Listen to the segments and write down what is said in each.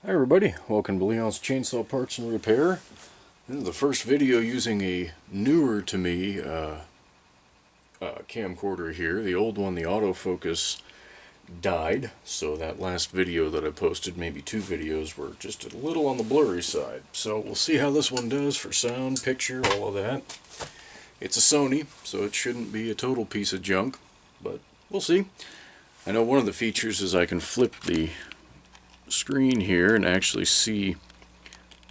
Hi everybody, welcome to Leon's Chainsaw Parts and Repair. This is the first video using a newer to me camcorder here. The old one, the autofocus, died, so that last video that I posted, maybe two videos, were just a little on the blurry side. So we'll see how this one does for sound, picture, all of that. It's a Sony, so it shouldn't be a total piece of junk, but we'll see. I know one of the features is I can flip the screen here and actually see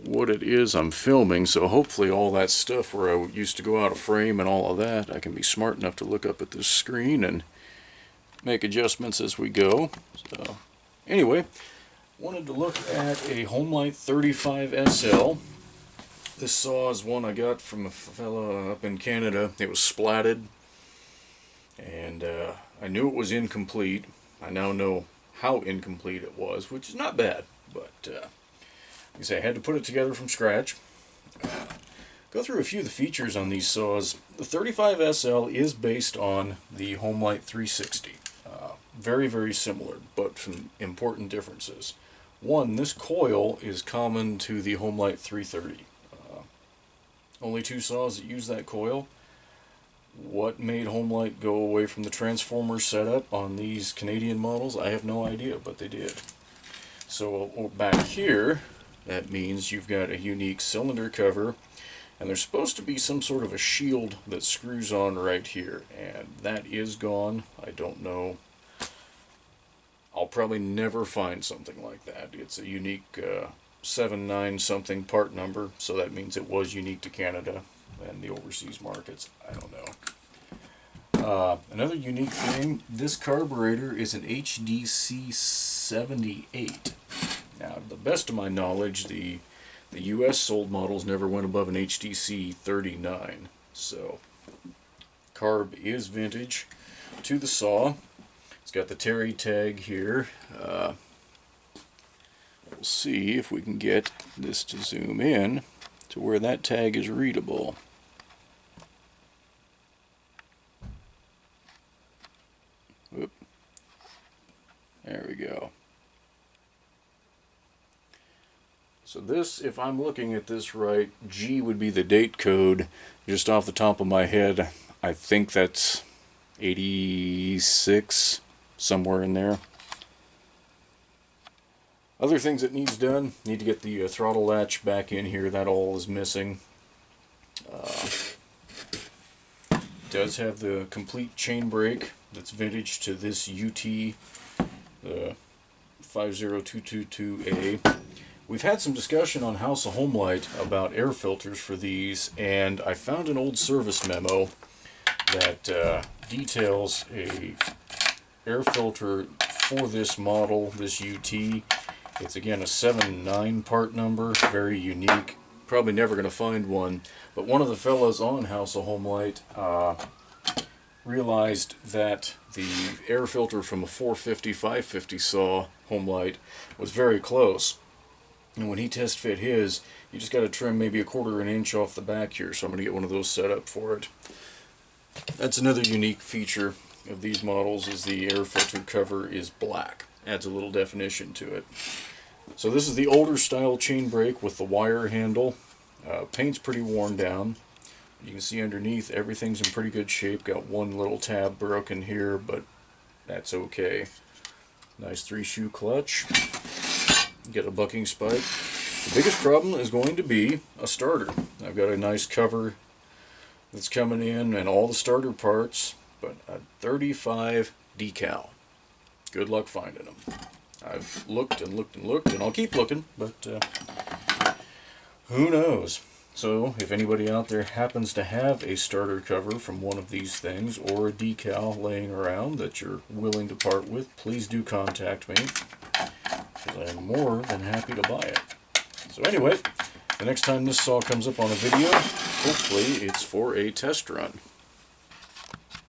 what it is I'm filming, so hopefully all that stuff where I used to go out of frame and all of that, I can be smart enough to look up at this screen and make adjustments as we go. So anyway, wanted to look at a Homelite 35 SL. This saw is one I got from a fella up in Canada. It was splatted, and I knew it was incomplete. I now know how incomplete it was, which is not bad, but like I say, I had to put it together from scratch. Go through a few of the features on these saws. The 35 SL is based on the Homelite 360. Very, very similar, but some important differences. One, this coil is common to the Homelite 330. Only two saws that use that coil. What made Homelite go away from the transformer setup on these Canadian models, I have no idea, but they did. So back here, that means you've got a unique cylinder cover, and there's supposed to be some sort of a shield that screws on right here, and that is gone. I don't know. I'll probably never find something like that. It's a unique 79 something part number, so that means it was unique to Canada and the overseas markets. I don't know. Another unique thing, this carburetor is an HDC 78. Now, to the best of my knowledge, the US sold models never went above an HDC 39. So, carb is vintage to the saw. It's got the Terry tag here. We'll see if we can get this to zoom in to where that tag is readable. Whoop. There we go. So this, if I'm looking at this right, G would be the date code. Just off the top of my head, I think that's 86, somewhere in there. Other things that needs done, need to get the throttle latch back in here. That all is missing. Does have the complete chain brake that's vintage to this UT, the 50222A. We've had some discussion on House of Homelite about air filters for these, and I found an old service memo that details a air filter for this model, this UT. It's again a 7.9 part number, very unique. Probably never going to find one, but one of the fellows on House of Homelite realized that the air filter from a 450-550 saw Homelite was very close. And when he test fit his, you just got to trim maybe a quarter of an inch off the back here, so I'm going to get one of those set up for it. That's another unique feature of these models, is the air filter cover is black. Adds a little definition to it. So this is the older style chain brake with the wire handle. Paint's pretty worn down. You can see underneath everything's in pretty good shape. Got one little tab broken here, but that's okay. Nice 3-shoe clutch. Get a bucking spike. The biggest problem is going to be a starter. I've got a nice cover that's coming in and all the starter parts, but a 35 decal. Good luck finding them. I've looked and looked and looked, and I'll keep looking, but who knows? So if anybody out there happens to have a starter cover from one of these things, or a decal laying around that you're willing to part with, please do contact me, because I'm more than happy to buy it. So anyway, the next time this saw comes up on a video, hopefully it's for a test run.